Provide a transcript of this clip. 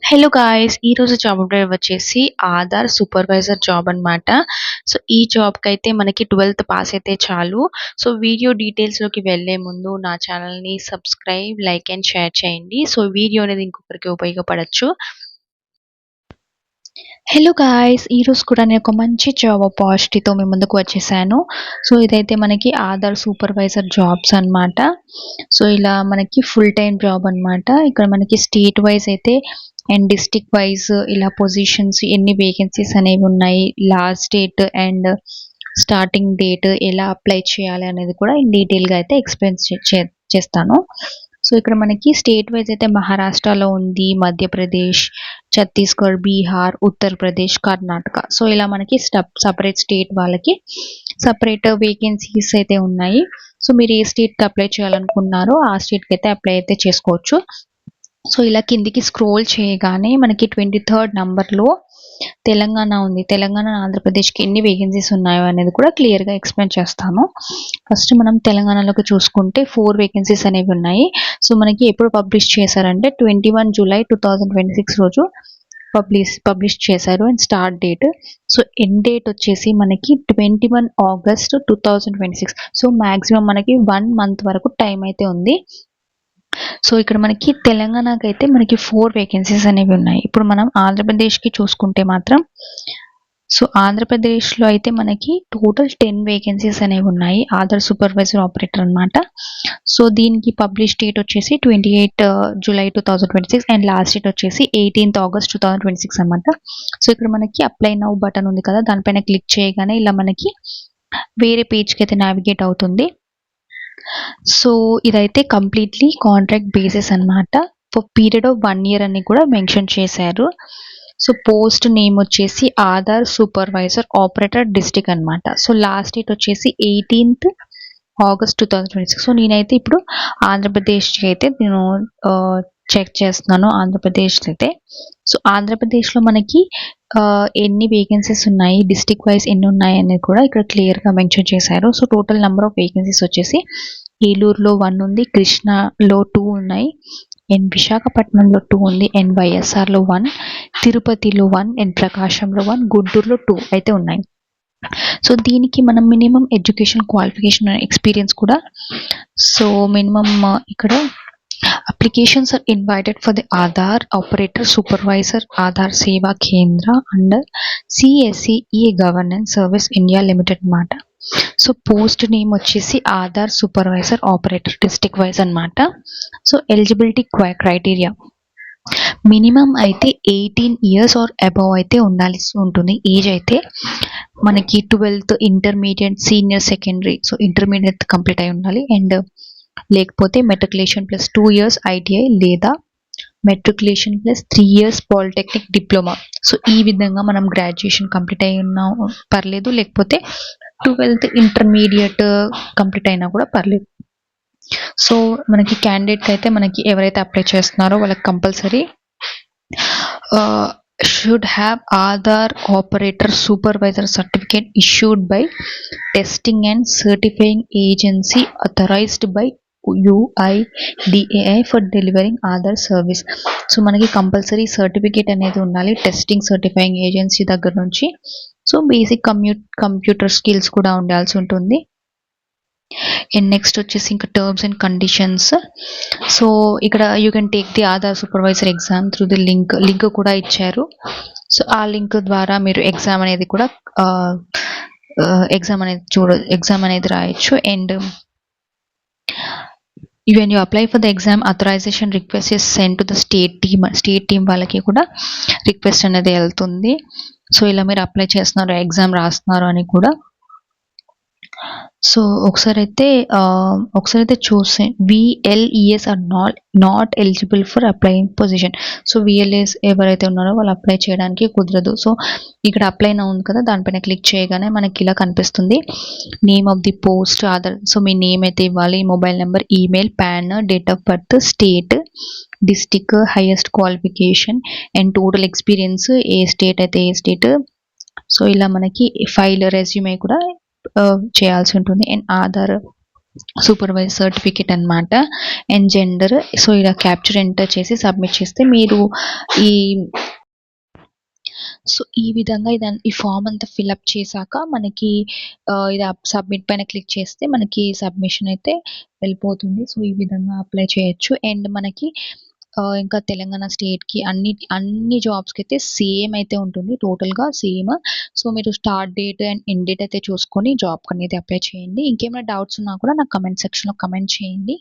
Hello guys! ఈరోజు job update వచ్చేసి Aadhaar supervisor job అనమాట. సో, ఈ జాబ్‌కైతే మనకి 12థ్ పాస్ అయితే చాలు. సో, వీడియో డీటెయిల్స్‌లోకి వెళ్ళే ముందు నా ఛానల్‌ని సబ్స్క్రైబ్, లైక్ అండ్ షేర్ చేయండి. సో, వీడియో అనేది ఇంకొకరికి ఉపయోగపడొచ్చు. Hello guys! ఈరోజు కూడా నేను ఒక మంచి జాబ్ ఆపర్చునిటీతో మీ ముందుకు వచ్చేసాను. సో, ఇదైతే మనకి ఆధార్ సూపర్వైజర్ జాబ్స్ అనమాట. సో, ఇలా మనకి ఫుల్ టైమ్ జాబ్ అనమాట. ఇక్కడ మనకి స్టేట్ వైస్ అయితే అండ్ డిస్ట్రిక్ట్ వైస్ ఇలా పొజిషన్స్ ఎన్ని వేకెన్సీస్ అనేవి ఉన్నాయి, last date and starting date ఎలా అప్లై చేయాలి అనేది కూడా ఇన్ డీటెయిల్‌గా అయితే ఎక్స్‌ప్లెయిన్ చేస్తాను. సో, ఇక్కడ మనకి స్టేట్ వైస్ అయితే మహారాష్ట్రలో ఉంది, మధ్యప్రదేశ్, ఛత్తీస్‌గఢ్, బీహార్, ఉత్తరప్రదేశ్, కర్ణాటక. సో, ఇలా మనకి సెపరేట్ స్టేట్ వాళ్ళకి సెపరేట్ వేకెన్సీస్ అయితే ఉన్నాయి. సో, మీరు ఏ స్టేట్‌కి అప్లై చేయాలనుకున్నారో ఆ స్టేట్‌కి అయితే అప్లై అయితే చేసుకోవచ్చు. సో, ఇలా కిందికి స్క్రోల్ చేయగానే మనకి 23rd నంబర్‌లో తెలంగాణ ఉంది. తెలంగాణ, ఆంధ్రప్రదేశ్‌కి ఎన్ని వేకెన్సీస్ ఉన్నాయో అనేది కూడా క్లియర్‌గా ఎక్స్‌ప్లెయిన్ చేస్తాను. ఫస్ట్ మనం తెలంగాణలోకి చూసుకుంటే 4 వేకెన్సీస్ అనేవి ఉన్నాయి. సో, మనకి ఎప్పుడు పబ్లిష్ చేశారంటే 21 జూలై 2026 రోజు పబ్లిష్ చేశారు. And start date. So, end date వచ్చేసి మనకి 21 ఆగస్ట్ 2026. సో, మాక్సిమం మనకి 1 మంత్ వరకు టైం అయితే ఉంది. సో, ఇక్కడ మనకి తెలంగాణకైతే మనకి 4 వేకెన్సీస్ అనేవి ఉన్నాయి. ఇప్పుడు మనం ఆంధ్రప్రదేశ్‌కి చూసుకుంటే మాత్రం సో, ఆంధ్రప్రదేశ్‌లో అయితే మనకి టోటల్ 10 వేకెన్సీస్ అనేవి ఉన్నాయి. ఆధార్ సూపర్వైజర్ ఆపరేటర్ అనమాట. సో, దీనికి పబ్లిష్ డేట్ వచ్చేసి 28 జూలై 2026 అండ్ లాస్ట్ డేట్ వచ్చేసి 18th ఆగస్ట్ 2026 అనమాట. సో, ఇక్కడ మనకి అప్లై నౌ బటన్ ఉంది కదా! దానిపైన క్లిక్ చేయగానే ఇలా మనకి వేరే పేజ్‌కి అయితే నావిగేట్ అవుతుంది. సో, ఇదైతే కంప్లీట్‌లీ కాంట్రాక్ట్ బేసిస్ అనమాట. ఫర్ పీరియడ్ ఆఫ్ 1 ఇయర్ అని కూడా మెన్షన్ చేశారు. సో, పోస్ట్ నేమ్ వచ్చేసి ఆధార్ సూపర్వైజర్ ఆపరేటర్ డిస్ట్రిక్ట్ అనమాట. సో, లాస్ట్ డేట్ వచ్చేసి 18th ఆగస్ట్ 2026. సో, నేనైతే ఇప్పుడు ఆంధ్రప్రదేశ్‌కి అయితే నేను చెక్ చేస్తున్నాను ఆంధ్రప్రదేశ్‌లో అయితే. సో, ఆంధ్రప్రదేశ్‌లో మనకి ఎన్ని వేకెన్సీస్ ఉన్నాయి, డిస్ట్రిక్ట్ వైస్ ఎన్ని ఉన్నాయి అనేది కూడా ఇక్కడ క్లియర్‌గా మెన్షన్ చేశారు. So, total number of vacancies వచ్చేసి ఏలూరులో 1 ఉంది, కృష్ణాలో 2 ఉన్నాయి, అండ్ విశాఖపట్నంలో 2 ఉంది, అండ్ వైఎస్ఆర్‌లో 1, తిరుపతిలో 1, అండ్ ప్రకాశంలో 1, గుంటూరులో 2 అయితే ఉన్నాయి. సో, దీనికి మనం మినిమం ఎడ్యుకేషన్ క్వాలిఫికేషన్ ఎక్స్పీరియన్స్ కూడా సో, మినిమం ఇక్కడ applications are invited for the Aadhaar Operator Supervisor Aadhaar Seva Kendra under CSE E-Governance Service India Limited అనమాట. సో, పోస్ట్ నేమ్ వచ్చేసి Aadhaar supervisor operator district wise అనమాట. So, eligibility criteria minimum అయితే 18 years or above అయితే ఉంటుంది. Age అయితే మనకి 12th intermediate, senior secondary, so intermediate complete అయి ఉండాలి. అండ్ లేకపోతే మెట్రికులేషన్ ప్లస్ 2 ఇయర్స్ ఐటీఐ లేదా matriculation plus 3 years polytechnic diploma. So, ఈ విధంగా మనం గ్రాడ్యుయేషన్ కంప్లీట్ అయి ఉన్నా పర్లేదు, లేకపోతే 12th ఇంటర్మీడియట్ కంప్లీట్ అయినా కూడా పర్లేదు. సో, మనకి క్యాండిడేట్‌కి అయితే మనకి ఎవరైతే అప్లై చేస్తున్నారో వాళ్ళకి compulsory should have Aadhaar Operator Supervisor certificate issued by testing and certifying agency authorized by UIDAI for delivering Aadhaar service. So, మనకి కంపల్సరీ సర్టిఫికేట్ అనేది ఉండాలి టెస్టింగ్ సర్టిఫైయింగ్ ఏజెన్సీ దగ్గర నుంచి. సో, బేసిక్ కంప్యూటర్ స్కిల్స్ కూడా ఉండాల్సి ఉంటుంది. అండ్ నెక్స్ట్ వచ్చేసి ఇంకా టర్మ్స్ అండ్ కండిషన్స్. సో, ఇక్కడ you can take the Aadhaar supervisor exam through the link కూడా ఇచ్చారు. సో, ఆ లింక్ ద్వారా మీరు ఎగ్జామ్ అనేది రాయొచ్చు. And when you apply for the exam, authorization request is sent to the state team వాళ్ళకి కూడా రిక్వెస్ట్ అనేది వెళ్తుంది. సో, ఇలా మీరు అప్లై చేస్తున్నారు, ఎగ్జామ్ రాస్తున్నారు అని కూడా. సో, ఒకసారైతే చూసి VLES are not eligible for applying position. So, VLES ఎవరైతే ఉన్నారో వాళ్ళు అప్లై చేయడానికి కుదరదు. సో, ఇక్కడ అప్లై నౌ ఉంది కదా, దానిపైన క్లిక్ చేయగానే మనకి ఇలా కనిపిస్తుంది. Name of the post Aadhaar. So, me name అయితే ఇవ్వాలి, mobile number, email, pan, date of birth, state, district, highest qualification and total experience, A state అయితే ఏ స్టేట్. సో, ఇలా మనకి ఫైల్ రెజ్యూమే కూడా చేయాల్సి ఉంటుంది. అండ్ ఆధార్ సూపర్వైజర్ సర్టిఫికేట్ అన్నమాట. And gender. సో, ఇలా క్యాప్చర్ ఎంటర్ చేసి సబ్మిట్ చేస్తే మీరు ఈ సో, ఈ విధంగా ఈ ఫార్మ్ అంతా ఫిలప్ చేశాక మనకి ఇది సబ్మిట్ పైన క్లిక్ చేస్తే మనకి సబ్మిషన్ అయితే వెళ్ళిపోతుంది. సో, ఈ విధంగా అప్లై చేయొచ్చు. అండ్ మనకి ఇంకా తెలంగాణ స్టేట్‌కి అన్ని జాబ్స్‌కైతే సేమ్ అయితే ఉంటుంది. టోటల్‌గా సేమ్. సో, మీరు start date and end date అయితే చూసుకొని జాబ్‌కనేది అప్లై చేయండి. ఇంకేమైనా డౌట్స్ ఉన్నా కూడా నాకు కామెంట్ సెక్షన్‌లో కామెంట్ చేయండి.